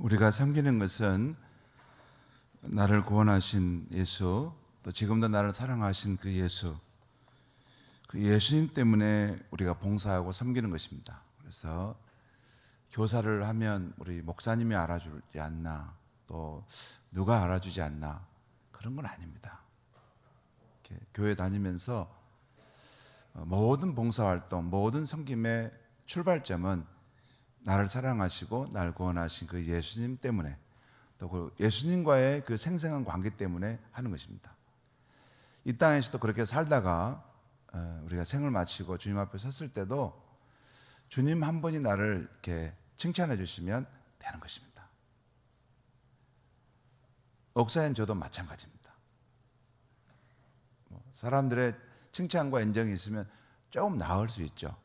우리가 섬기는 것은 나를 구원하신 예수, 또 지금도 나를 사랑하신 그 예수, 그 예수님 때문에 우리가 봉사하고 섬기는 것입니다. 그래서 교사를 하면 우리 목사님이 알아주지 않나, 또 누가 알아주지 않나, 그런 건 아닙니다. 이렇게 교회 다니면서 모든 봉사활동, 모든 섬김의 출발점은 나를 사랑하시고 나를 구원하신 그 예수님 때문에, 또 그 예수님과의 그 생생한 관계 때문에 하는 것입니다. 이 땅에서도 그렇게 살다가 우리가 생을 마치고 주님 앞에 섰을 때도 주님 한 분이 나를 이렇게 칭찬해 주시면 되는 것입니다. 목사인 저도 마찬가지입니다. 사람들의 칭찬과 인정이 있으면 조금 나을 수 있죠.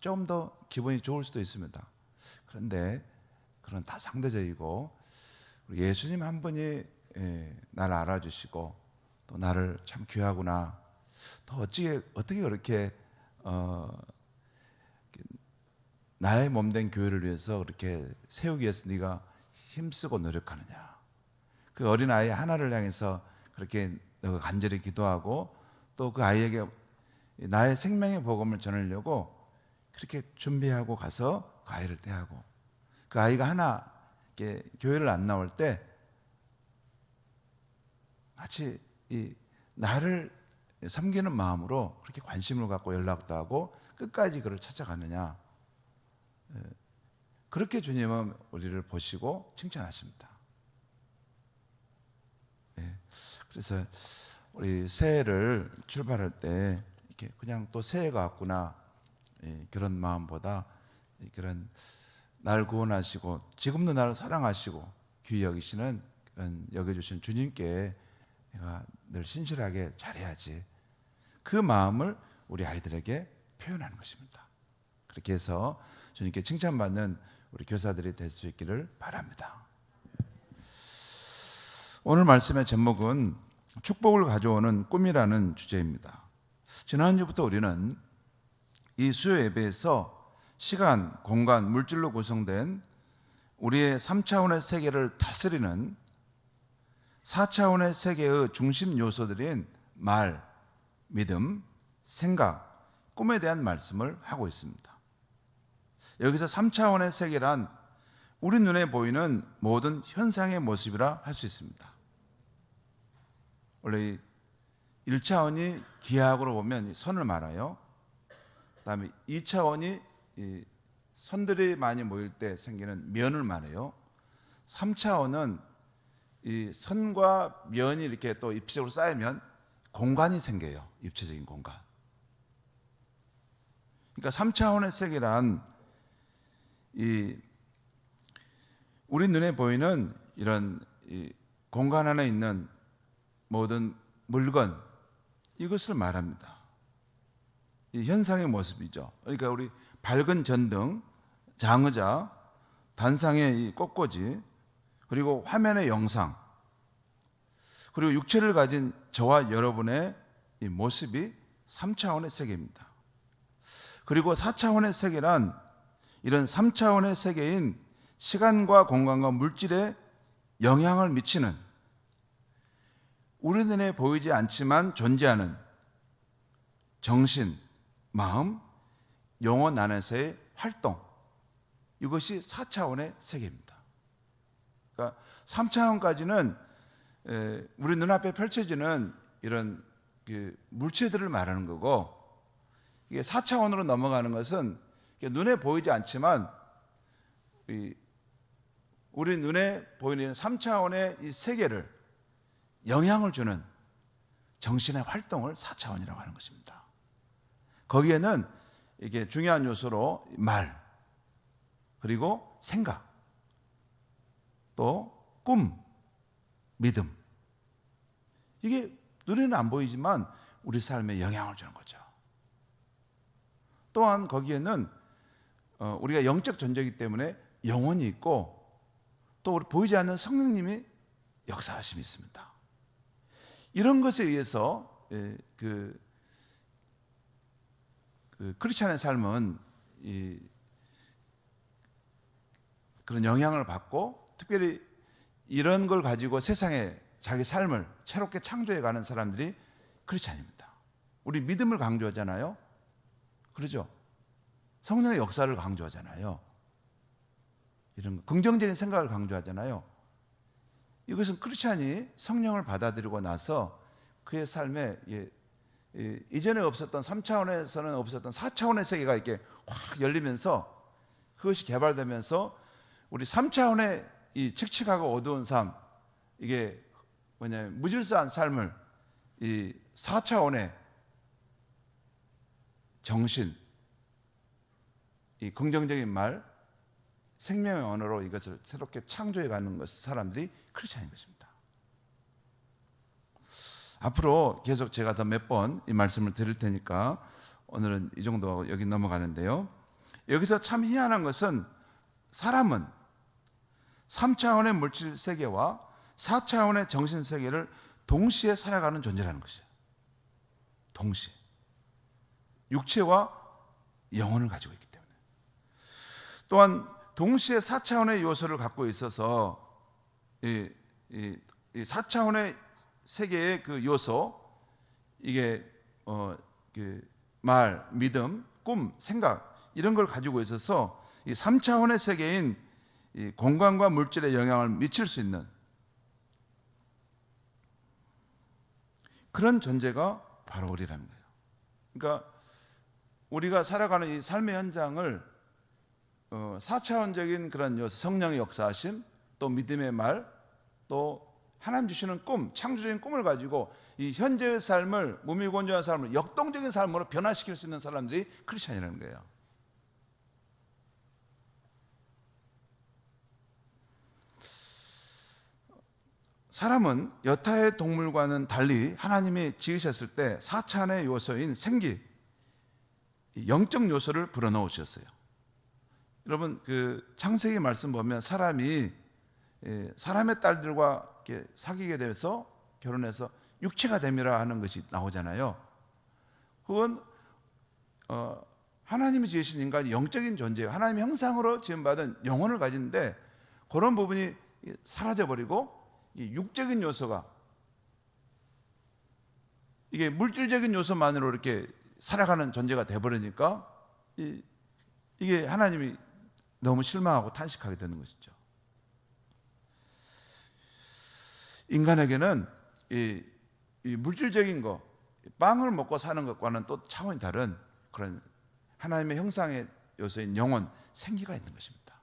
조금 더 기분이 좋을 수도 있습니다. 그런데 그건 다 상대적이고, 예수님 한 분이 나를 알아주시고 또 나를 참 귀하구나, 또 어떻게 그렇게 나의 몸된 교회를 위해서 그렇게 세우기 위해서 네가 힘쓰고 노력하느냐, 그 어린아이 하나를 향해서 그렇게 너가 간절히 기도하고 또 그 아이에게 나의 생명의 복음을 전하려고 그렇게 준비하고 가서 그 아이를 대하고, 그 아이가 하나 이렇게 교회를 안 나올 때 마치 나를 섬기는 마음으로 그렇게 관심을 갖고 연락도 하고 끝까지 그를 찾아가느냐, 그렇게 주님은 우리를 보시고 칭찬하십니다. 그래서 우리 새해를 출발할 때 이렇게 그냥 또 새해가 왔구나, 그런 마음보다 그런 나를 구원하시고 지금도 나를 사랑하시고 귀히 여기시는 그런 여겨주신 주님께 내가 늘 신실하게 잘해야지, 그 마음을 우리 아이들에게 표현하는 것입니다. 그렇게 해서 주님께 칭찬받는 우리 교사들이 될 수 있기를 바랍니다. 오늘 말씀의 제목은 축복을 가져오는 꿈이라는 주제입니다. 지난주부터 우리는 이 수요 예배에서 시간, 공간, 물질로 구성된 우리의 3차원의 세계를 다스리는 4차원의 세계의 중심 요소들인 말, 믿음, 생각, 꿈에 대한 말씀을 하고 있습니다. 여기서 3차원의 세계란 우리 눈에 보이는 모든 현상의 모습이라 할 수 있습니다. 원래 1차원이 기하학으로 보면 선을 말아요. 그 다음에 2차원이 선들이 많이 모일 때 생기는 면을 말해요. 3차원은 이 선과 면이 이렇게 또 입체적으로 쌓이면 공간이 생겨요. 입체적인 공간. 그러니까 3차원의 세계란 우리 눈에 보이는 이런 공간 안에 있는 모든 물건, 이것을 말합니다. 이 현상의 모습이죠. 그러니까 우리 밝은 전등, 장의자, 단상의 이 꽃꽂이, 그리고 화면의 영상, 그리고 육체를 가진 저와 여러분의 이 모습이 3차원의 세계입니다. 그리고 4차원의 세계란 이런 3차원의 세계인 시간과 공간과 물질에 영향을 미치는, 우리 눈에 보이지 않지만 존재하는 정신, 마음, 영혼 안에서의 활동, 이것이 4차원의 세계입니다. 그러니까 3차원까지는 우리 눈앞에 펼쳐지는 이런 물체들을 말하는 거고, 이게 4차원으로 넘어가는 것은 눈에 보이지 않지만 우리 눈에 보이는 3차원의 이 세계를 영향을 주는 정신의 활동을 4차원이라고 하는 것입니다. 거기에는 이게 중요한 요소로 말, 그리고 생각, 또 꿈, 믿음, 이게 눈에는 안 보이지만 우리 삶에 영향을 주는 거죠. 또한 거기에는 우리가 영적 존재이기 때문에 영혼이 있고, 또 우리 보이지 않는 성령님이 역사하심이 있습니다. 이런 것에 의해서 그 크리스찬의 삶은 그런 영향을 받고 특별히 이런 걸 가지고 세상에 자기 삶을 새롭게 창조해가는 사람들이 크리스찬입니다. 우리 믿음을 강조하잖아요. 그러죠? 성령의 역사를 강조하잖아요. 이런 긍정적인 생각을 강조하잖아요. 이것은 크리스찬이 성령을 받아들이고 나서 그의 삶에 이전에 없었던 3차원에서는 없었던 4차원의 세계가 이렇게 확 열리면서 그것이 개발되면서 우리 3차원의 이 칙칙하고 어두운 삶, 이게 뭐냐면 무질서한 삶을 이 4차원의 정신, 이 긍정적인 말, 생명의 언어로 이것을 새롭게 창조해가는 것, 사람들이 크리스찬인 것입니다. 앞으로 계속 제가 더 몇 번 이 말씀을 드릴 테니까 오늘은 이 정도 여기 넘어가는데요. 여기서 참 희한한 것은 사람은 3차원의 물질 세계와 4차원의 정신 세계를 동시에 살아가는 존재라는 것이에요. 동시에. 육체와 영혼을 가지고 있기 때문에. 또한 동시에 4차원의 요소를 갖고 있어서 이 4차원의 세계의 그 요소, 이게 말, 믿음, 꿈, 생각 이런 걸 가지고 있어서 이 3차원의 세계인 이 공간과 물질에 영향을 미칠 수 있는 그런 존재가 바로 우리라는 거예요. 그러니까 우리가 살아가는 이 삶의 현장을 4차원적인 그런 요소, 성령의 역사하심, 또 믿음의 말, 또 하나님 주시는 꿈, 창조적인 꿈을 가지고 이 현재의 삶을, 무미건조한 삶을 역동적인 삶으로 변화시킬 수 있는 사람들이 크리스찬이라는 거예요. 사람은 여타의 동물과는 달리 하나님이 지으셨을 때 4차원의 요소인 생기, 영적 요소를 불어넣어 주셨어요. 여러분 그 창세기 말씀 보면 사람이 사람의 딸들과 이렇게 사귀게 돼서 결혼해서 육체가 됨이라 하는 것이 나오잖아요. 그건 하나님이 지으신 인간이 영적인 존재예요. 하나님의 형상으로 지음받은 영혼을 가지는데 그런 부분이 사라져버리고 이 육적인 요소가 이게 물질적인 요소만으로 이렇게 살아가는 존재가 돼버리니까 이게 하나님이 너무 실망하고 탄식하게 되는 것이죠. 인간에게는 이 물질적인 거, 빵을 먹고 사는 것과는 또 차원이 다른 그런 하나님의 형상의 요소인 영혼, 생기가 있는 것입니다.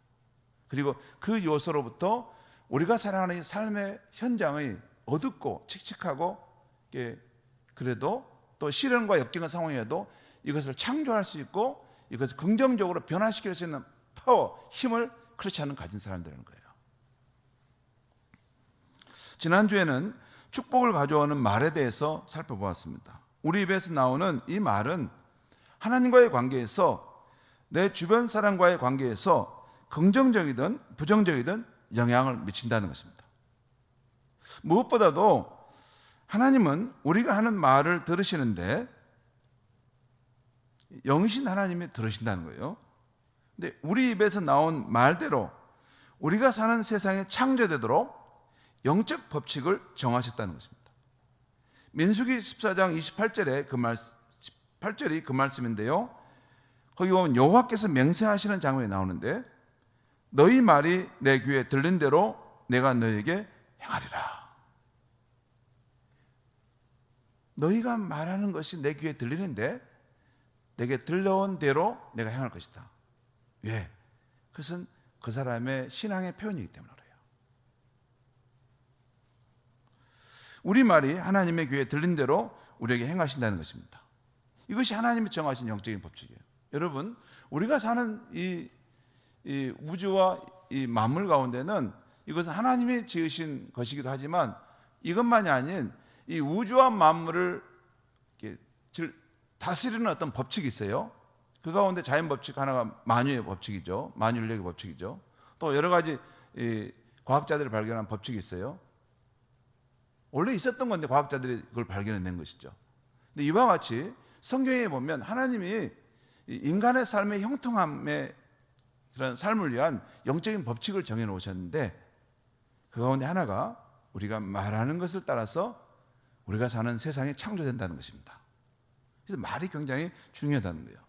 그리고 그 요소로부터 우리가 살아가는 이 삶의 현장의 어둡고 칙칙하고 그래도 또 시련과 역경의 상황에도 이것을 창조할 수 있고 이것을 긍정적으로 변화시킬 수 있는 파워, 힘을 크리스찬은 가진 사람들이라는 거예요. 지난주에는 축복을 가져오는 말에 대해서 살펴보았습니다. 우리 입에서 나오는 이 말은 하나님과의 관계에서 내 주변 사람과의 관계에서 긍정적이든 부정적이든 영향을 미친다는 것입니다. 무엇보다도 하나님은 우리가 하는 말을 들으시는데 영이신 하나님이 들으신다는 거예요. 근데 우리 입에서 나온 말대로 우리가 사는 세상에 창조되도록 영적 법칙을 정하셨다는 것입니다. 민수기 14장 28절에 8절이 그 말씀인데요. 거기 보면 여호와께서 맹세하시는 장면이 나오는데 너희 말이 내 귀에 들린 대로 내가 너에게 행하리라. 너희가 말하는 것이 내 귀에 들리는데 내게 들려온 대로 내가 행할 것이다. 왜? 그것은 그 사람의 신앙의 표현이기 때문에 그래요. 우리 말이 하나님의 귀에 들린 대로 우리에게 행하신다는 것입니다. 이것이 하나님이 정하신 영적인 법칙이에요. 여러분, 우리가 사는 이 우주와 이 만물 가운데는 이것은 하나님이 지으신 것이기도 하지만 이것만이 아닌 이 우주와 만물을 다스리는 어떤 법칙이 있어요. 그 가운데 자연 법칙 하나가 만유의 법칙이죠. 만유인력의 법칙이죠. 또 여러 가지 과학자들이 발견한 법칙이 있어요. 원래 있었던 건데 과학자들이 그걸 발견해낸 것이죠. 근데 이와 같이 성경에 보면 하나님이 인간의 삶의 형통함에 그런 삶을 위한 영적인 법칙을 정해 놓으셨는데 그 가운데 하나가 우리가 말하는 것을 따라서 우리가 사는 세상이 창조된다는 것입니다. 그래서 말이 굉장히 중요하다는 거예요.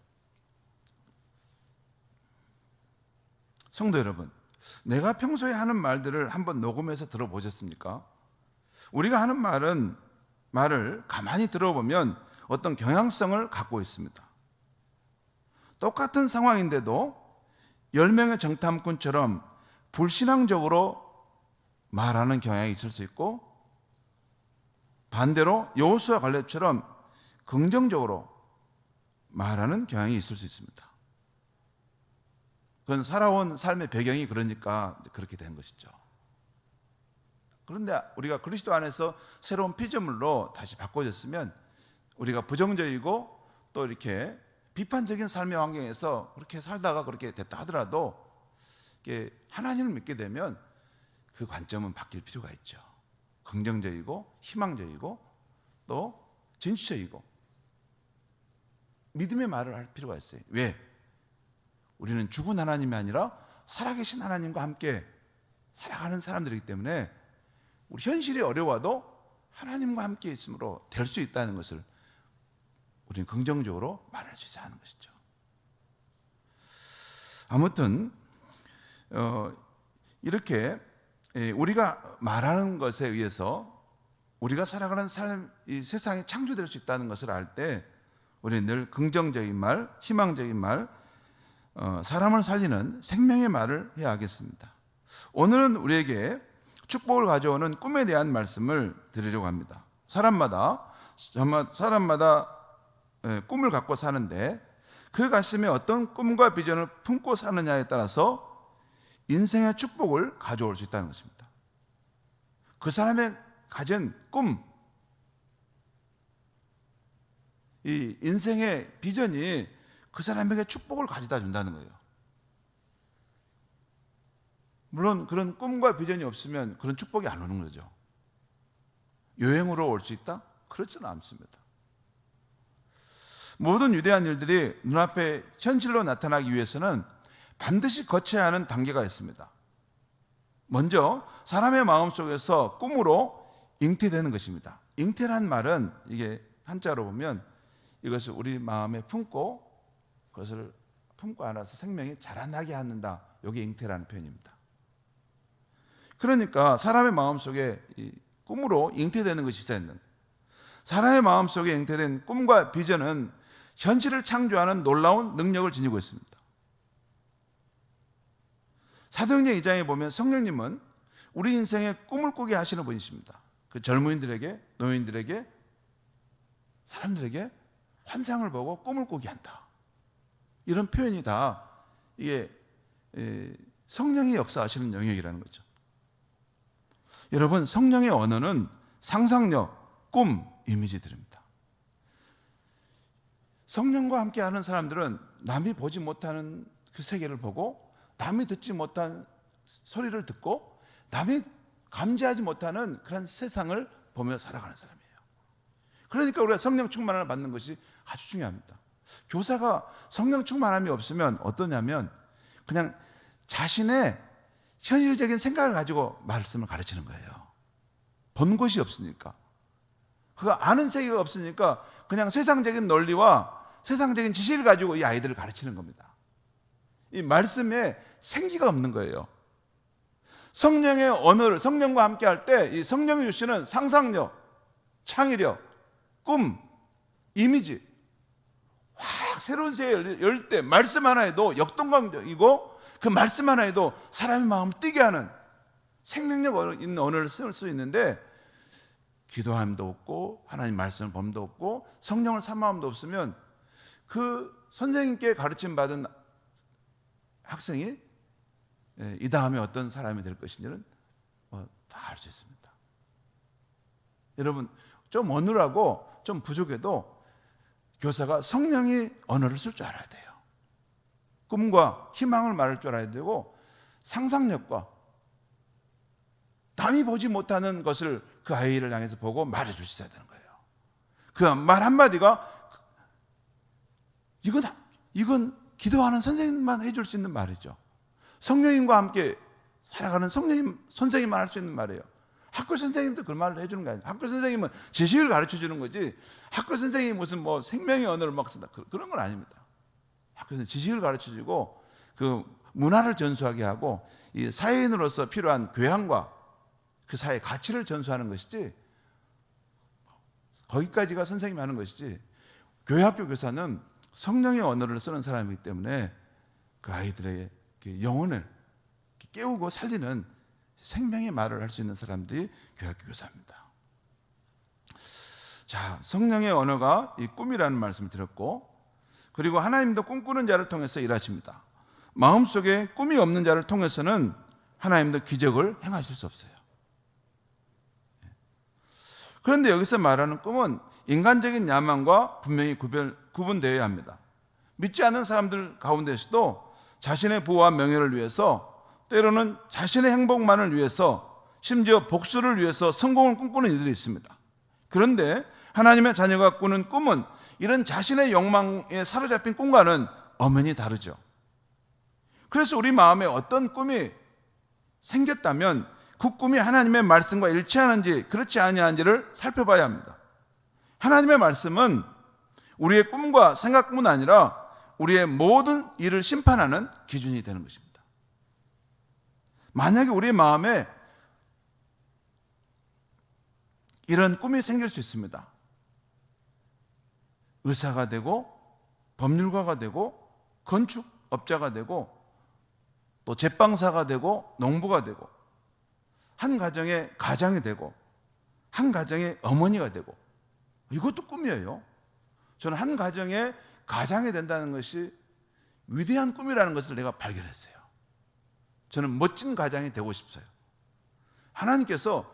성도 여러분, 내가 평소에 하는 말들을 한번 녹음해서 들어보셨습니까? 우리가 하는 말을 가만히 들어보면 어떤 경향성을 갖고 있습니다. 똑같은 상황인데도 10명의 정탐꾼처럼 불신앙적으로 말하는 경향이 있을 수 있고, 반대로 여호수아 갈렙처럼 긍정적으로 말하는 경향이 있을 수 있습니다. 그건 살아온 삶의 배경이 그러니까 그렇게 된 것이죠. 그런데 우리가 그리스도 안에서 새로운 피조물로 다시 바꿔졌으면 우리가 부정적이고 또 이렇게 비판적인 삶의 환경에서 그렇게 살다가 그렇게 됐다 하더라도 하나님을 믿게 되면 그 관점은 바뀔 필요가 있죠. 긍정적이고 희망적이고 또 진취적이고 믿음의 말을 할 필요가 있어요. 왜? 우리는 죽은 하나님이 아니라 살아계신 하나님과 함께 살아가는 사람들이기 때문에 우리 현실이 어려워도 하나님과 함께 있음으로 될 수 있다는 것을 우리는 긍정적으로 말할 수 있어야 하는 것이죠. 아무튼 이렇게 우리가 말하는 것에 의해서 우리가 살아가는 삶, 이 세상이 창조될 수 있다는 것을 알 때 우리는 늘 긍정적인 말, 희망적인 말, 사람을 살리는 생명의 말을 해야 하겠습니다. 오늘은 우리에게 축복을 가져오는 꿈에 대한 말씀을 드리려고 합니다. 사람마다 꿈을 갖고 사는데 그 가슴에 어떤 꿈과 비전을 품고 사느냐에 따라서 인생의 축복을 가져올 수 있다는 것입니다. 그 사람의 가진 꿈, 이 인생의 비전이 그 사람에게 축복을 가져다 준다는 거예요. 물론 그런 꿈과 비전이 없으면 그런 축복이 안 오는 거죠. 요행으로 올 수 있다? 그렇지는 않습니다. 모든 위대한 일들이 눈앞에 현실로 나타나기 위해서는 반드시 거쳐야 하는 단계가 있습니다. 먼저 사람의 마음속에서 꿈으로 잉태되는 것입니다. 잉태란 말은 이게 한자로 보면 이것을 우리 마음에 품고 그것을 품고 안아서 생명이 자라나게 하는다. 이게 잉태라는 표현입니다. 그러니까 사람의 마음속에 꿈으로 잉태되는 것이 있어야 한다. 사람의 마음속에 잉태된 꿈과 비전은 현실을 창조하는 놀라운 능력을 지니고 있습니다. 사도행전 2장에 보면 성령님은 우리 인생에 꿈을 꾸게 하시는 분이십니다. 그 젊은이들에게, 노인들에게, 사람들에게 환상을 보고 꿈을 꾸게 한다. 이런 표현이 다 이게 성령이 역사하시는 영역이라는 거죠. 여러분, 성령의 언어는 상상력, 꿈, 이미지들입니다. 성령과 함께하는 사람들은 남이 보지 못하는 그 세계를 보고 남이 듣지 못한 소리를 듣고 남이 감지하지 못하는 그런 세상을 보며 살아가는 사람이에요. 그러니까 우리가 성령 충만을 받는 것이 아주 중요합니다. 교사가 성령 충만함이 없으면 어떠냐면 그냥 자신의 현실적인 생각을 가지고 말씀을 가르치는 거예요. 본 것이 없으니까. 그가 아는 세계가 없으니까 그냥 세상적인 논리와 세상적인 지식을 가지고 이 아이들을 가르치는 겁니다. 이 말씀에 생기가 없는 거예요. 성령의 언어를 성령과 함께 할 때 이 성령이 주시는 상상력, 창의력, 꿈, 이미지 확 새로운 세계를 열 때 말씀 하나에도 역동강적이고 그 말씀 하나에도 사람의 마음을 뛰게 하는 생명력 있는 언어를 쓸 수 있는데 기도함도 없고 하나님 말씀을 범도 없고 성령을 사모함도 없으면 그 선생님께 가르침 받은 학생이 이 다음에 어떤 사람이 될 것인지는 다 알 수 있습니다. 여러분, 좀 어눌하고 좀 부족해도 교사가 성령이 언어를 쓸 줄 알아야 돼요. 꿈과 희망을 말할 줄 알아야 되고 상상력과 남이 보지 못하는 것을 그 아이를 향해서 보고 말해줄 수 있어야 되는 거예요. 그 말 한마디가 이건 기도하는 선생님만 해줄 수 있는 말이죠. 성령님과 함께 살아가는 선생님만 할 수 있는 말이에요. 학교 선생님도 그 말을 해주는 거 아니에요. 학교 선생님은 지식을 가르쳐 주는 거지, 학교 선생님이 무슨 뭐 생명의 언어를 막 쓴다, 그런 건 아닙니다. 학교 선생님 지식을 가르쳐 주고 그 문화를 전수하게 하고 이 사회인으로서 필요한 교양과 그 사회의 가치를 전수하는 것이지, 거기까지가 선생님이 하는 것이지, 교회학교 교사는 성령의 언어를 쓰는 사람이기 때문에 그 아이들의 영혼을 깨우고 살리는 생명의 말을 할 수 있는 사람들이 교회학교 교사입니다. 자, 성령의 언어가 이 꿈이라는 말씀을 드렸고, 그리고 하나님도 꿈꾸는 자를 통해서 일하십니다. 마음속에 꿈이 없는 자를 통해서는 하나님도 기적을 행하실 수 없어요. 그런데 여기서 말하는 꿈은 인간적인 야망과 분명히 구분되어야 합니다. 믿지 않는 사람들 가운데서도 자신의 부와 명예를 위해서, 때로는 자신의 행복만을 위해서, 심지어 복수를 위해서 성공을 꿈꾸는 이들이 있습니다. 그런데 하나님의 자녀가 꾸는 꿈은 이런 자신의 욕망에 사로잡힌 꿈과는 엄연히 다르죠. 그래서 우리 마음에 어떤 꿈이 생겼다면 그 꿈이 하나님의 말씀과 일치하는지 그렇지 아니한지를 살펴봐야 합니다. 하나님의 말씀은 우리의 꿈과 생각뿐 아니라 우리의 모든 일을 심판하는 기준이 되는 것입니다. 만약에 우리 마음에 이런 꿈이 생길 수 있습니다. 의사가 되고, 법률가가 되고, 건축업자가 되고, 또 제빵사가 되고, 농부가 되고, 한 가정의 가장이 되고, 한 가정의 어머니가 되고, 이것도 꿈이에요. 저는 한 가정의 가장이 된다는 것이 위대한 꿈이라는 것을 내가 발견했어요. 저는 멋진 가장이 되고 싶어요. 하나님께서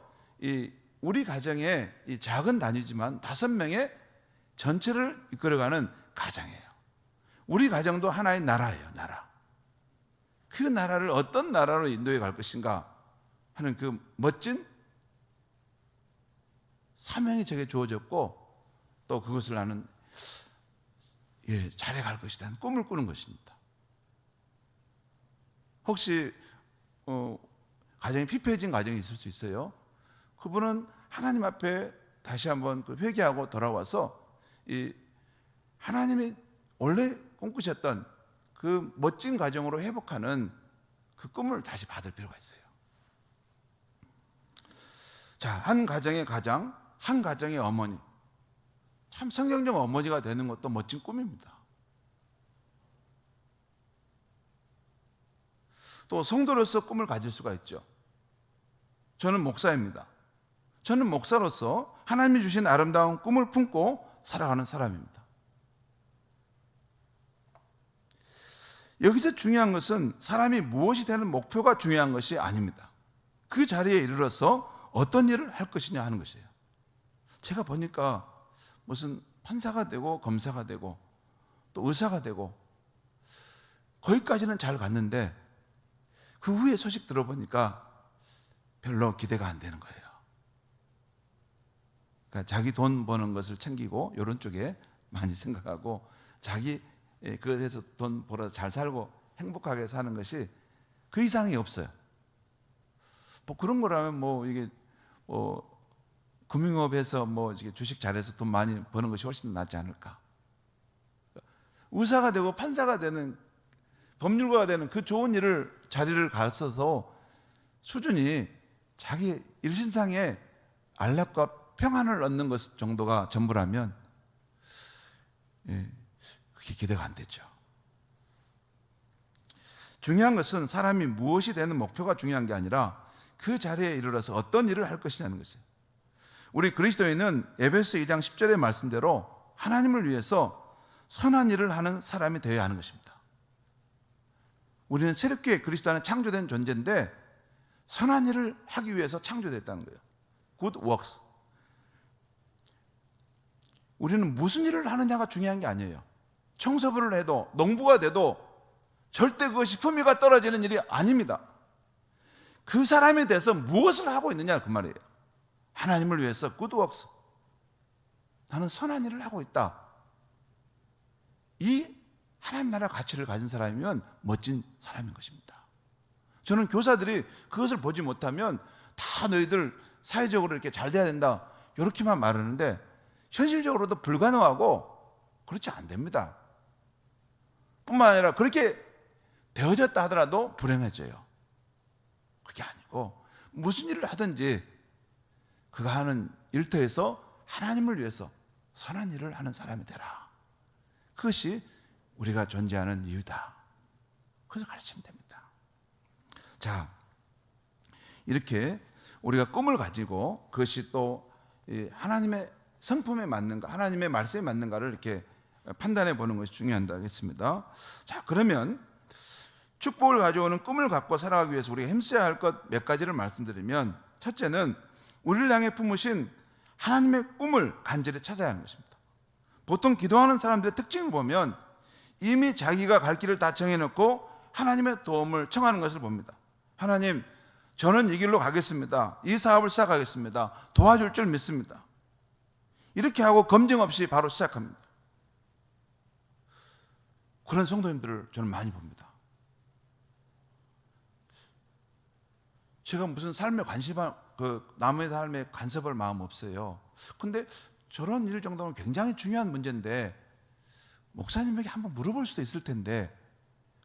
우리 가정의 이 작은 단위지만 5명의 전체를 이끌어가는 가장이에요. 우리 가정도 하나의 나라예요. 나라. 그 나라를 어떤 나라로 인도해 갈 것인가 하는 그 멋진 사명이 제게 주어졌고, 또 그것을 나는 잘해갈 것이다 하는 꿈을 꾸는 것입니다. 혹시 가정이 피폐해진 가정이 있을 수 있어요. 그분은 하나님 앞에 다시 한번 회개하고 돌아와서 이 하나님이 원래 꿈꾸셨던 그 멋진 가정으로 회복하는 그 꿈을 다시 받을 필요가 있어요. 자, 한 가정의 가장, 한 가정의 어머니. 참 성경적 어머니가 되는 것도 멋진 꿈입니다. 또 성도로서 꿈을 가질 수가 있죠. 저는 목사입니다. 저는 목사로서 하나님이 주신 아름다운 꿈을 품고 살아가는 사람입니다. 여기서 중요한 것은 사람이 무엇이 되는 목표가 중요한 것이 아닙니다. 그 자리에 이르러서 어떤 일을 할 것이냐 하는 것이에요. 제가 보니까 무슨 판사가 되고 검사가 되고 또 의사가 되고 거기까지는 잘 갔는데 그 후에 소식 들어보니까 별로 기대가 안 되는 거예요. 그러니까 자기 돈 버는 것을 챙기고 이런 쪽에 많이 생각하고, 자기 그래서 돈 벌어서 잘 살고 행복하게 사는 것이 그 이상이 없어요. 뭐 그런 거라면 이게 금융업에서 이게 주식 잘해서 돈 많이 버는 것이 훨씬 낫지 않을까. 의사가 되고 판사가 되는, 법률가가 되는 그 좋은 자리를 갔어서 수준이 자기 일신상의 안락과 평안을 얻는 것 정도가 전부라면 그게 기대가 안 되죠. 중요한 것은 사람이 무엇이 되는 목표가 중요한 게 아니라 그 자리에 이르러서 어떤 일을 할 것이냐는 것이에요. 우리 그리스도인은 에베소 2장 10절의 말씀대로 하나님을 위해서 선한 일을 하는 사람이 되어야 하는 것입니다. 우리는 새롭게 그리스도 안에 창조된 존재인데 선한 일을 하기 위해서 창조됐다는 거예요. Good works. 우리는 무슨 일을 하느냐가 중요한 게 아니에요. 청소부를 해도, 농부가 돼도 절대 그것이 품위가 떨어지는 일이 아닙니다. 그 사람에 대해서 무엇을 하고 있느냐 그 말이에요. 하나님을 위해서 good works. 나는 선한 일을 하고 있다. 이 하나님 나라 가치를 가진 사람이면 멋진 사람인 것입니다. 저는 교사들이 그것을 보지 못하면 다 너희들 사회적으로 이렇게 잘 돼야 된다 이렇게만 말하는데 현실적으로도 불가능하고 그렇지 안 됩니다. 뿐만 아니라 그렇게 되어졌다 하더라도 불행해져요. 그게 아니고 무슨 일을 하든지 그가 하는 일터에서 하나님을 위해서 선한 일을 하는 사람이 되라. 그것이 우리가 존재하는 이유다. 그래서 가르치면 됩니다. 자, 이렇게 우리가 꿈을 가지고 그것이 또 하나님의 성품에 맞는가, 하나님의 말씀에 맞는가를 이렇게 판단해 보는 것이 중요하겠습니다. 자, 그러면 축복을 가져오는 꿈을 갖고 살아가기 위해서 우리가 힘써야 할 것 몇 가지를 말씀드리면, 첫째는 우리를 향해 품으신 하나님의 꿈을 간절히 찾아야 하는 것입니다. 보통 기도하는 사람들의 특징을 보면 이미 자기가 갈 길을 다 정해놓고 하나님의 도움을 청하는 것을 봅니다. 하나님, 저는 이 길로 가겠습니다. 이 사업을 시작하겠습니다. 도와줄 줄 믿습니다. 이렇게 하고 검증 없이 바로 시작합니다. 그런 성도님들을 저는 많이 봅니다. 제가 무슨 삶에 남의 삶에 간섭할 마음 없어요. 근데 저런 일 정도는 굉장히 중요한 문제인데 목사님에게 한번 물어볼 수도 있을 텐데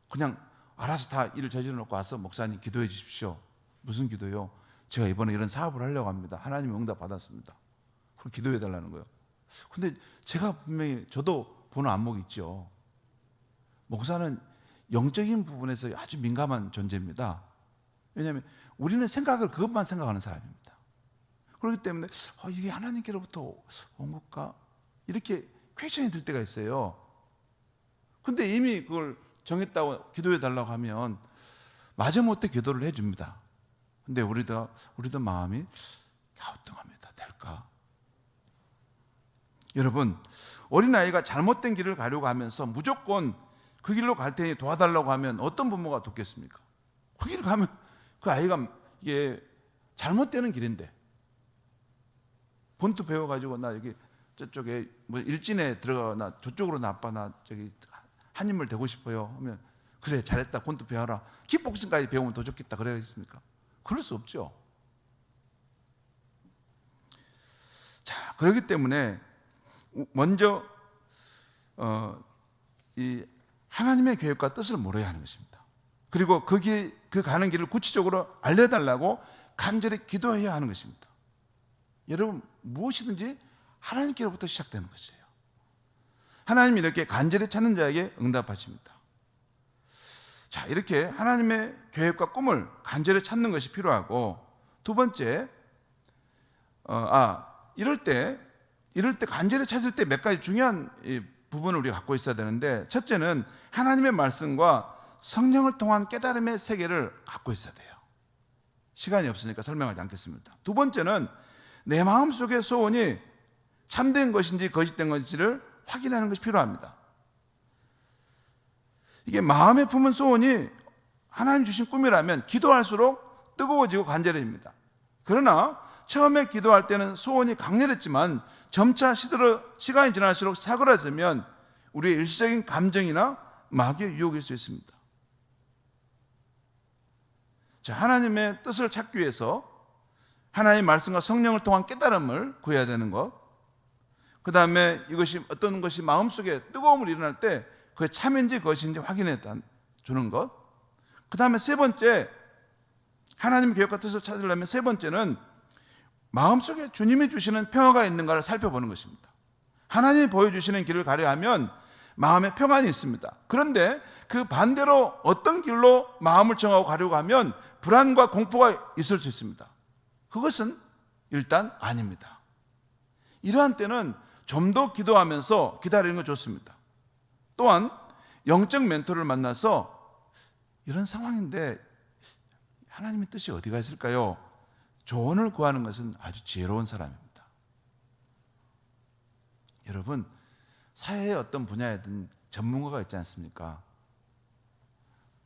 그냥 알아서 다 일을 저질러 놓고 와서 목사님 기도해 주십시오. 무슨 기도요? 제가 이번에 이런 사업을 하려고 합니다. 하나님 응답 받았습니다. 그럼 기도해 달라는 거예요. 근데 제가 분명히 저도 보는 안목이 있죠. 목사는 영적인 부분에서 아주 민감한 존재입니다. 왜냐하면 우리는 생각을 그것만 생각하는 사람입니다. 그렇기 때문에 이게 하나님께로부터 온 것까? 이렇게 퀘션이 들 때가 있어요. 근데 이미 그걸 정했다고 기도해 달라고 하면 마지못해 기도를 해줍니다. 근데 우리도 마음이 갸우뚱합니다. 될까? 여러분, 어린아이가 잘못된 길을 가려고 하면서 무조건 그 길로 갈 테니 도와달라고 하면 어떤 부모가 돕겠습니까? 그 길을 가면 그 아이가 이게 잘못되는 길인데 본투 배워가지고 나 여기 저쪽에 뭐 일진에 들어가 나 저쪽으로 나빠 나 저기 한 인물 되고 싶어요 하면 그래 잘했다 본투 배워라 킥복싱까지 배우면 더 좋겠다 그래야겠습니까? 그럴 수 없죠. 자, 그렇기 때문에 먼저 이 하나님의 계획과 뜻을 물어야 하는 것입니다. 그리고 그 가는 길을 구체적으로 알려달라고 간절히 기도해야 하는 것입니다. 여러분, 무엇이든지 하나님께로부터 시작되는 것이에요. 하나님이 이렇게 간절히 찾는 자에게 응답하십니다. 자, 이렇게 하나님의 계획과 꿈을 간절히 찾는 것이 필요하고, 두 번째, 이럴 때 간절히 찾을 때 몇 가지 중요한 부분을 우리가 갖고 있어야 되는데, 첫째는 하나님의 말씀과 성령을 통한 깨달음의 세계를 갖고 있어야 돼요. 시간이 없으니까 설명하지 않겠습니다. 두 번째는 내 마음속의 소원이 참된 것인지 거짓된 것인지를 확인하는 것이 필요합니다. 이게 마음에 품은 소원이 하나님 주신 꿈이라면 기도할수록 뜨거워지고 간절해집니다. 그러나 처음에 기도할 때는 소원이 강렬했지만 점차 시간이 지날수록 사그라지면 우리의 일시적인 감정이나 마귀의 유혹일 수 있습니다. 자, 하나님의 뜻을 찾기 위해서 하나님의 말씀과 성령을 통한 깨달음을 구해야 되는 것, 그 다음에 이것이 어떤 것이 마음속에 뜨거움을 일어날 때 그게 참인지 거짓인지 확인해 주는 것, 그 다음에 세 번째, 하나님의 계획과 뜻을 찾으려면 세 번째는 마음속에 주님이 주시는 평화가 있는가를 살펴보는 것입니다. 하나님이 보여주시는 길을 가려 하면 마음에 평안이 있습니다. 그런데 그 반대로 어떤 길로 마음을 정하고 가려고 하면 불안과 공포가 있을 수 있습니다. 그것은 일단 아닙니다. 이러한 때는 좀 더 기도하면서 기다리는 건 좋습니다. 또한 영적 멘토를 만나서 이런 상황인데 하나님의 뜻이 어디가 있을까요? 조언을 구하는 것은 아주 지혜로운 사람입니다. 여러분, 사회의 어떤 분야에든 전문가가 있지 않습니까?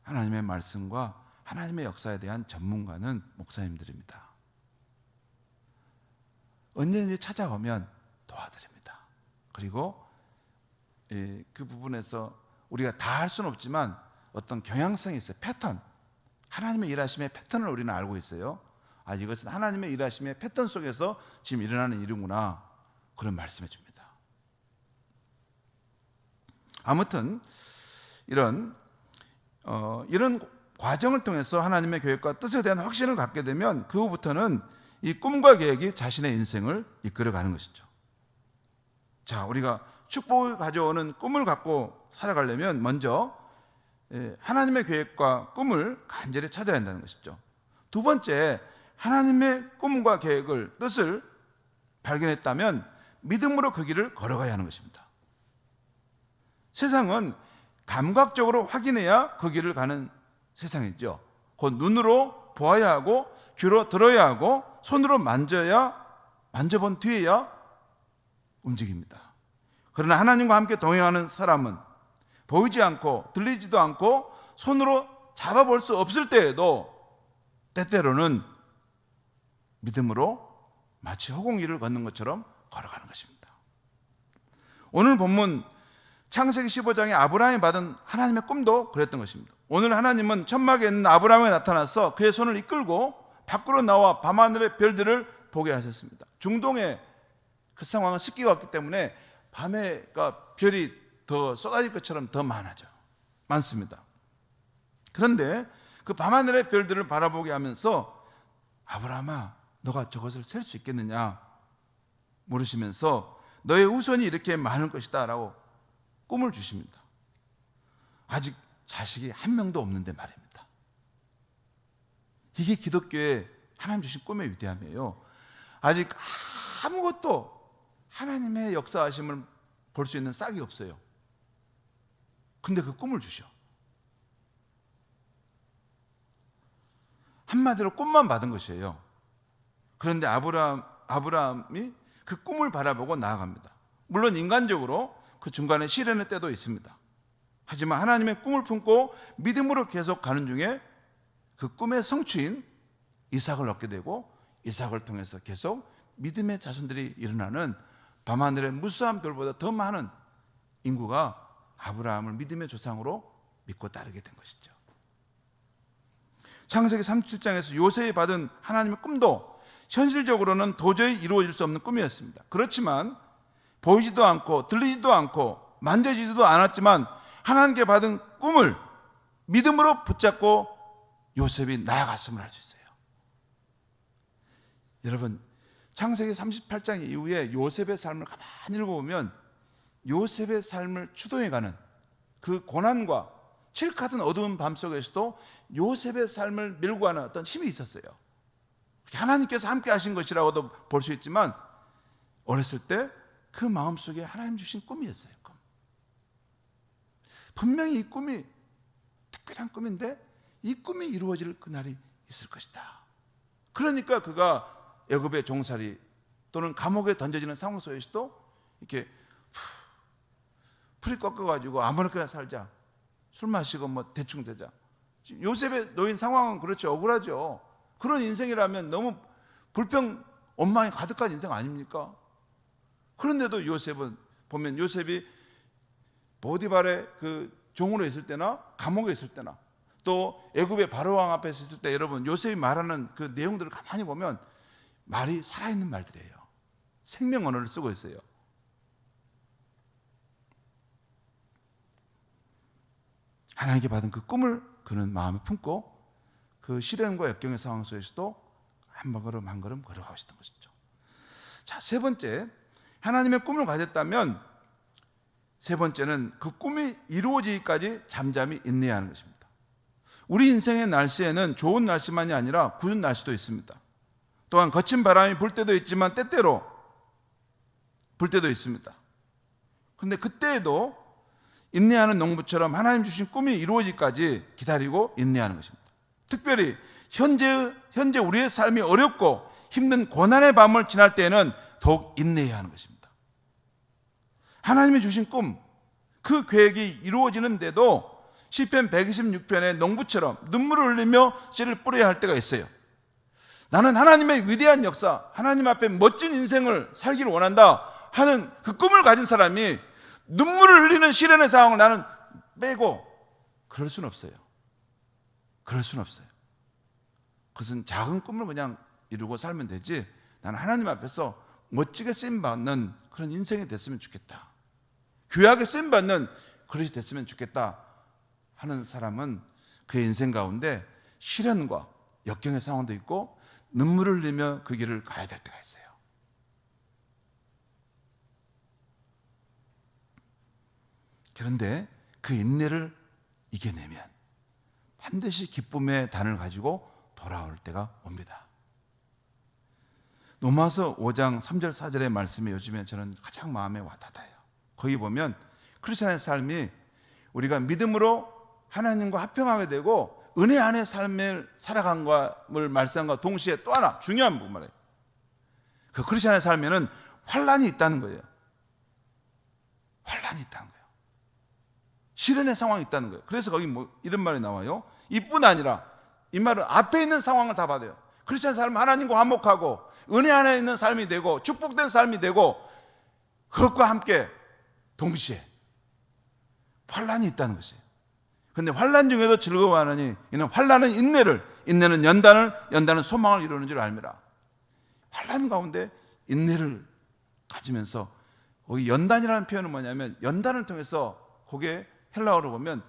하나님의 말씀과 하나님의 역사에 대한 전문가는 목사님들입니다. 언제든지 찾아오면 도와드립니다. 그리고 그 부분에서 우리가 다 할 수는 없지만 어떤 경향성이 있어요. 패턴. 하나님의 일하심의 패턴을 우리는 알고 있어요. 아, 이것은 하나님의 일하심의 패턴 속에서 지금 일어나는 일이구나, 그런 말씀해 줍니다. 아무튼 이런 과정을 통해서 하나님의 계획과 뜻에 대한 확신을 갖게 되면 그 후부터는 이 꿈과 계획이 자신의 인생을 이끌어가는 것이죠. 자, 우리가 축복을 가져오는 꿈을 갖고 살아가려면 먼저 하나님의 계획과 꿈을 간절히 찾아야 한다는 것이죠. 두 번째, 하나님의 꿈과 계획을, 뜻을 발견했다면 믿음으로 그 길을 걸어가야 하는 것입니다. 세상은 감각적으로 확인해야 그 길을 가는 세상이죠. 곧 눈으로 보아야 하고, 귀로 들어야 하고, 손으로 만져본 뒤에야 움직입니다. 그러나 하나님과 함께 동행하는 사람은 보이지 않고 들리지도 않고 손으로 잡아볼 수 없을 때에도 때때로는 믿음으로 마치 허공위를 걷는 것처럼 걸어가는 것입니다. 오늘 본문 창세기 15장에 아브라함이 받은 하나님의 꿈도 그랬던 것입니다. 오늘 하나님은 천막에 있는 아브라함에 나타나서 그의 손을 이끌고 밖으로 나와 밤하늘의 별들을 보게 하셨습니다. 중동의 그 상황은 습기가 왔기 때문에 밤에 별이 더 쏟아질 것처럼 더 많습니다. 그런데 그 밤하늘의 별들을 바라보게 하면서 아브라함아, 너가 저것을 셀 수 있겠느냐 물으시면서 너의 후손이 이렇게 많을 것이다 라고 꿈을 주십니다. 아직 자식이 한 명도 없는데 말입니다. 이게 기독교의 하나님 주신 꿈의 위대함이에요. 아직 아무것도 하나님의 역사하심을 볼 수 있는 싹이 없어요. 근데 그 꿈을 주셔. 한마디로 꿈만 받은 것이에요. 그런데 아브라함이 그 꿈을 바라보고 나아갑니다. 물론 인간적으로 그 중간에 시련의 때도 있습니다. 하지만 하나님의 꿈을 품고 믿음으로 계속 가는 중에 그 꿈의 성취인 이삭을 얻게 되고, 이삭을 통해서 계속 믿음의 자손들이 일어나는 밤하늘의 무수한 별보다 더 많은 인구가 아브라함을 믿음의 조상으로 믿고 따르게 된 것이죠. 창세기 37장에서 요셉이 받은 하나님의 꿈도 현실적으로는 도저히 이루어질 수 없는 꿈이었습니다. 그렇지만 보이지도 않고 들리지도 않고 만져지지도 않았지만 하나님께 받은 꿈을 믿음으로 붙잡고 요셉이 나아갔음을 알 수 있어요. 여러분, 창세기 38장 이후에 요셉의 삶을 가만히 읽어보면 요셉의 삶을 추동해가는 그 고난과 칠 같은 어두운 밤 속에서도 요셉의 삶을 밀고 가는 어떤 힘이 있었어요. 하나님께서 함께 하신 것이라고도 볼 수 있지만 어렸을 때 그 마음속에 하나님 주신 꿈이었어요. 꿈. 분명히 이 꿈이 특별한 꿈인데 이 꿈이 이루어질 그날이 있을 것이다. 그러니까 그가 애굽의 종살이 또는 감옥에 던져지는 상황 속에서도 이렇게 풀이 꺾어가지고 아무렇게나 살자, 술 마시고 뭐 대충 되자. 요셉의 놓인 상황은 그렇죠. 억울하죠. 그런 인생이라면 너무 불평 원망이 가득한 인생 아닙니까? 그런데도 요셉은 보면 요셉이 보디발의 그 종으로 있을 때나 감옥에 있을 때나 또 애굽의 바로왕 앞에 있을 때 여러분 요셉이 말하는 그 내용들을 가만히 보면 말이 살아있는 말들이에요. 생명 언어를 쓰고 있어요. 하나님께 받은 그 꿈을 그는 마음에 품고 그 시련과 역경의 상황 속에서도 한 걸음 한 걸음 걸어가고 있었던 것이죠. 자, 세 번째, 하나님의 꿈을 가졌다면 세 번째는 그 꿈이 이루어지기까지 잠잠히 인내해야 하는 것입니다. 우리 인생의 날씨에는 좋은 날씨만이 아니라 굳은 날씨도 있습니다. 또한 거친 바람이 불 때도 있지만 때때로 불 때도 있습니다. 그런데 그때에도 인내하는 농부처럼 하나님 주신 꿈이 이루어지기까지 기다리고 인내하는 것입니다. 특별히 현재 우리의 삶이 어렵고 힘든 고난의 밤을 지날 때에는 더욱 인내해야 하는 것입니다. 하나님이 주신 꿈, 그 계획이 이루어지는데도 시편 126편의 농부처럼 눈물을 흘리며 씨를 뿌려야 할 때가 있어요. 나는 하나님의 위대한 역사, 하나님 앞에 멋진 인생을 살기를 원한다 하는 그 꿈을 가진 사람이 눈물을 흘리는 시련의 상황을 나는 빼고 그럴 수는 없어요. 그럴 수는 없어요. 그것은 작은 꿈을 그냥 이루고 살면 되지, 나는 하나님 앞에서 멋지게 쓰임받는 그런 인생이 됐으면 좋겠다, 귀하게 쓰임받는 그릇이 됐으면 좋겠다 하는 사람은 그의 인생 가운데 시련과 역경의 상황도 있고 눈물을 흘리며 그 길을 가야 될 때가 있어요. 그런데 그 인내를 이겨내면 반드시 기쁨의 단을 가지고 돌아올 때가 옵니다. 로마서 5장 3절 4절의 말씀이 요즘에 저는 가장 마음에 와닿아요. 거기 보면 크리스천의 삶이 우리가 믿음으로 하나님과 합평하게 되고 은혜 안의 삶을 살아간 것을 말씀과 동시에 또 하나 중요한 부분 말이에요. 그 크리스천의 삶에는 환난이 있다는 거예요. 환난이 있다는 거예요. 시련의 상황이 있다는 거예요. 그래서 거기 뭐 이런 말이 나와요. 이뿐 아니라, 이 말은 앞에 있는 상황을 다 받아요. 크리스천 삶은 하나님과 화목하고 은혜 안에 있는 삶이 되고 축복된 삶이 되고 그것과 함께 동시에 환난이 있다는 것이에요. 그런데 환난 중에도 즐거워하느니 이는 환난은 인내를, 인내는 연단을, 연단은 소망을 이루는 줄 알미라. 환난 가운데 인내를 가지면서, 거기 연단이라는 표현은 뭐냐면 연단을 통해서 거기에 헬라어로 보면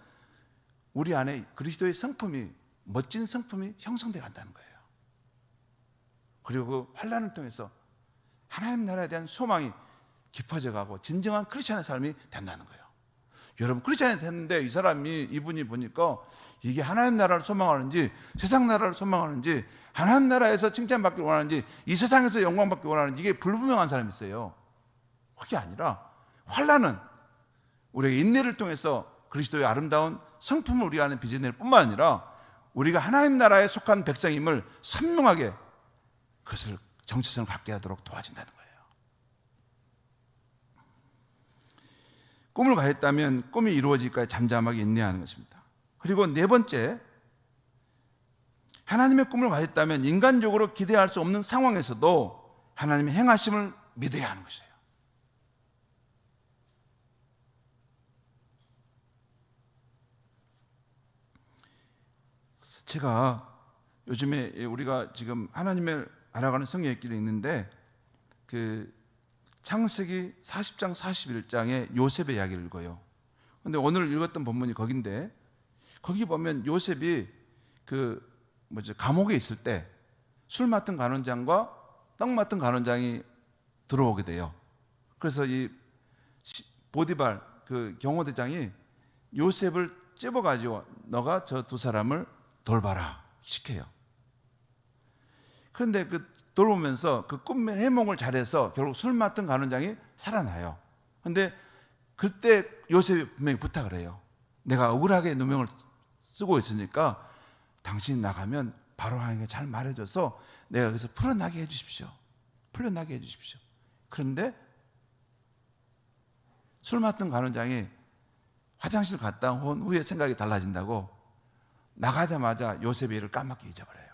우리 안에 그리스도의 성품이, 멋진 성품이 형성되어 간다는 거예요. 그리고 그 환난을 통해서 하나님 나라에 대한 소망이 깊어져 가고 진정한 크리스천의 삶이 된다는 거예요. 여러분, 크리스천이 됐는데 이분이 보니까 이게 하나님 나라를 소망하는지 세상 나라를 소망하는지, 하나님 나라에서 칭찬받기 원하는지 이 세상에서 영광받기 원하는지 이게 불분명한 사람이 있어요. 그게 아니라 환난은 우리의 인내를 통해서 그리스도의 아름다운 성품을 우리 안에 빚어낼 뿐만 아니라 우리가 하나님 나라에 속한 백성임을 선명하게 그것을 정체성을 갖게 하도록 도와준다는 거예요. 꿈을 가졌다면 꿈이 이루어질까지 잠잠하게 인내하는 것입니다. 그리고 네 번째, 하나님의 꿈을 가졌다면 인간적으로 기대할 수 없는 상황에서도 하나님의 행하심을 믿어야 하는 것이에요. 제가 요즘에 우리가 지금 하나님을 알아가는 성경의 길이 있는데 그 창세기 40장 41장에 요셉의 이야기를 읽어요. 그런데 오늘 읽었던 본문이 거긴데, 거기 보면 요셉이 감옥에 있을 때 술 맡은 간원장과 떡 맡은 간원장이 들어오게 돼요. 그래서 이 보디발 그 경호대장이 요셉을 찝어가지고 너가 저 두 사람을 돌봐라 시켜요. 그런데 돌보면서 그 꿈의 해몽을 잘해서 결국 술 맡은 간원장이 살아나요. 그런데 그때 요셉이 분명히 부탁을 해요. 내가 억울하게 누명을 쓰고 있으니까 당신이 나가면 바로왕에게 잘 말해줘서 내가 여기서 풀어나게 해주십시오. 풀려나게 해주십시오. 그런데 술 맡은 간원장이 화장실 갔다 온 후에 생각이 달라진다고 나가자마자 요셉의 일을 까맣게 잊어버려요.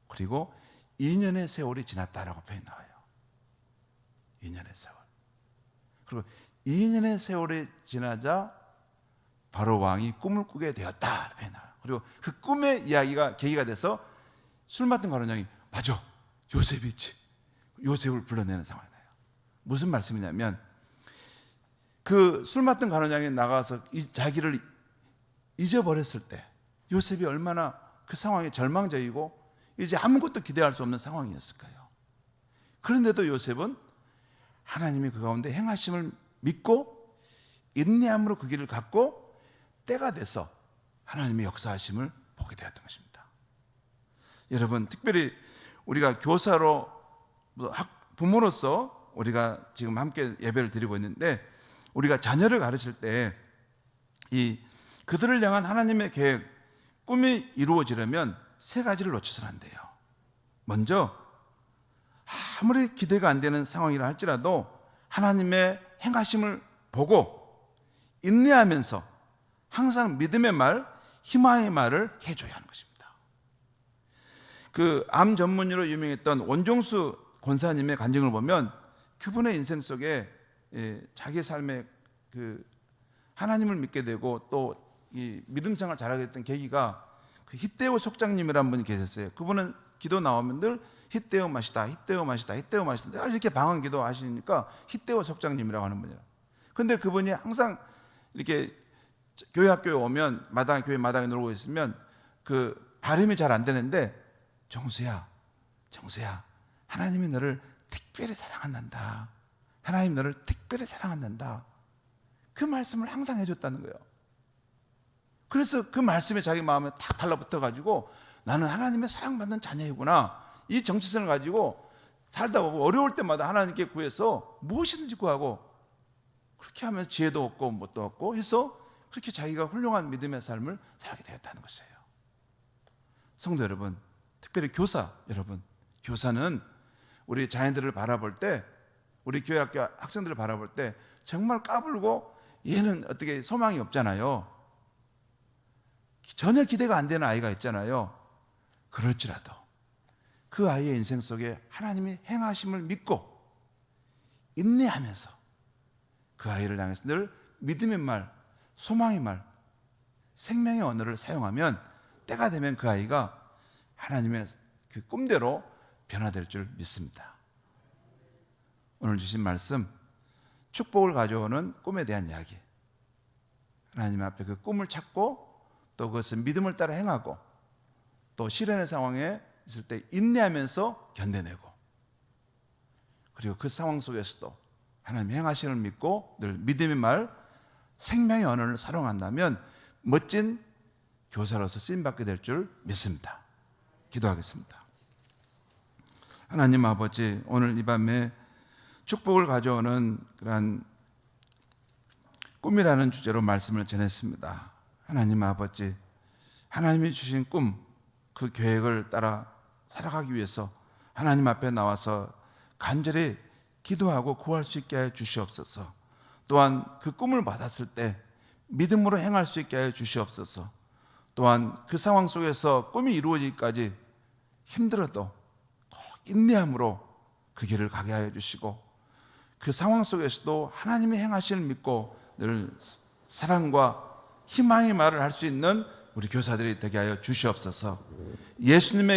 그리고 2년의 세월이 지났다라고 표현이 나와요. 2년의 세월. 그리고 2년의 세월이 지나자 바로 왕이 꿈을 꾸게 되었다 표현이 나와요. 그리고 그 꿈의 이야기가 계기가 돼서 술 맡은 간원장이 맞아, 요셉이 있지. 요셉을 불러내는 상황이 나요. 무슨 말씀이냐면 그 술 맡은 간원장이 나가서 자기를 잊어버렸을 때 요셉이 얼마나 그 상황에 절망적이고 이제 아무것도 기대할 수 없는 상황이었을까요? 그런데도 요셉은 하나님이 그 가운데 행하심을 믿고 인내함으로 그 길을 갔고 때가 돼서 하나님의 역사하심을 보게 되었던 것입니다. 여러분, 특별히 우리가 교사로 부모로서 우리가 지금 함께 예배를 드리고 있는데 우리가 자녀를 가르칠 때 그들을 향한 하나님의 계획, 꿈이 이루어지려면 세 가지를 놓치서는 안 돼요. 먼저 아무리 기대가 안 되는 상황이라 할지라도 하나님의 행하심을 보고 인내하면서 항상 믿음의 말, 희망의 말을 해줘야 하는 것입니다. 그 암 전문의로 유명했던 원종수 권사님의 간증을 보면 그분의 인생 속에 자기 삶에 하나님을 믿게 되고 또 이 믿음 생활을 잘하게 됐던 계기가 그 히데오 속장님이라는 분이 계셨어요. 그분은 기도 나오면 늘 히데오 맛이다, 히데오 맛이다, 히데오 맛이다. 늘 이렇게 방언 기도 하시니까 히데오 속장님이라고 하는 분이에요. 근데 그분이 항상 이렇게 교회 학교에 오면 교회 마당에 놀고 있으면 그 발음이 잘 안 되는데 정수야, 하나님이 너를 특별히 사랑한단다. 하나님 너를 특별히 사랑한단다. 그 말씀을 항상 해줬다는 거예요. 그래서 그 말씀이 자기 마음에 탁 달라붙어 가지고 나는 하나님의 사랑받는 자녀이구나. 이 정체성을 가지고 살다 보고 어려울 때마다 하나님께 구해서 무엇이든지 구하고 그렇게 하면서 지혜도 얻고 뭣도 얻고 해서 그렇게 자기가 훌륭한 믿음의 삶을 살게 되었다는 것이에요. 성도 여러분, 특별히 교사 여러분, 교사는 우리 자녀들을 바라볼 때, 우리 교회 학교 학생들을 바라볼 때 정말 까불고 얘는 어떻게 소망이 없잖아요. 전혀 기대가 안 되는 아이가 있잖아요. 그럴지라도 그 아이의 인생 속에 하나님이 행하심을 믿고 인내하면서 그 아이를 향해서 늘 믿음의 말, 소망의 말, 생명의 언어를 사용하면 때가 되면 그 아이가 하나님의 그 꿈대로 변화될 줄 믿습니다. 오늘 주신 말씀, 축복을 가져오는 꿈에 대한 이야기. 하나님 앞에 그 꿈을 찾고 또 그것을 믿음을 따라 행하고 또 시련의 상황에 있을 때 인내하면서 견뎌내고 그리고 그 상황 속에서도 하나님 행하심을 믿고 늘 믿음의 말, 생명의 언어를 사용한다면 멋진 교사로서 쓰임받게 될 줄 믿습니다. 기도하겠습니다. 하나님 아버지, 오늘 이 밤에 축복을 가져오는 그러한 꿈이라는 주제로 말씀을 전했습니다. 하나님 아버지, 하나님이 주신 꿈, 그 계획을 따라 살아가기 위해서 하나님 앞에 나와서 간절히 기도하고 구할 수 있게 하여 주시옵소서. 또한 그 꿈을 받았을 때 믿음으로 행할 수 있게 하여 주시옵소서. 또한 그 상황 속에서 꿈이 이루어지기까지 힘들어도 꼭 인내함으로 그 길을 가게 하여 주시고 그 상황 속에서도 하나님이 행하심을 믿고 늘 사랑과 희망의 말을 할 수 있는 우리 교사들이 되게 하여 주시옵소서. 예수님의